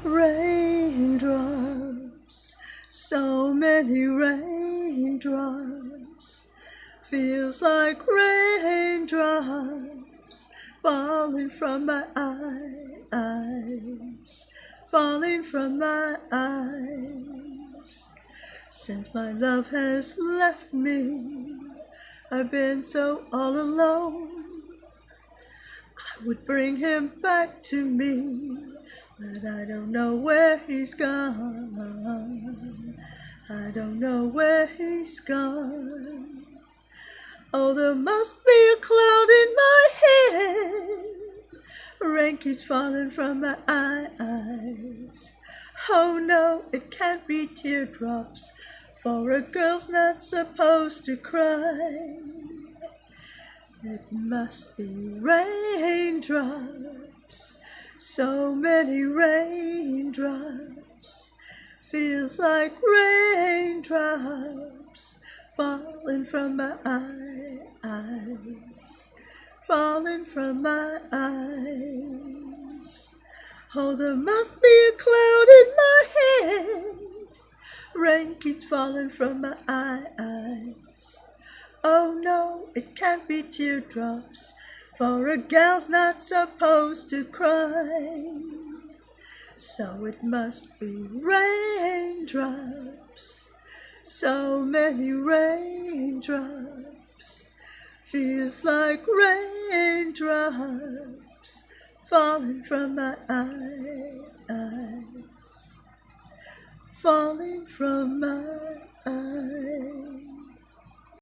Raindrops, so many raindrops, feels like raindrops falling from my eyes, falling from my eyes. Since my love has left me, I've been so all alone. I would bring him back to me, but I don't know where he's gone. I don't know where he's gone. Oh, there must be a cloud in my head. Rain keeps falling from my eyes. Oh no, it can't be teardrops, for a girl's not supposed to cry. It must be raindrops, so many raindrops, feels like raindrops falling from my eyes, falling from my eyes. Oh, there must be a cloud in my head. Rain keeps falling from my eyes. Oh no, it can't be teardrops, for a gal's not supposed to cry. So it must be raindrops, so many raindrops, feels like raindrops falling from my eyes, falling from my eyes.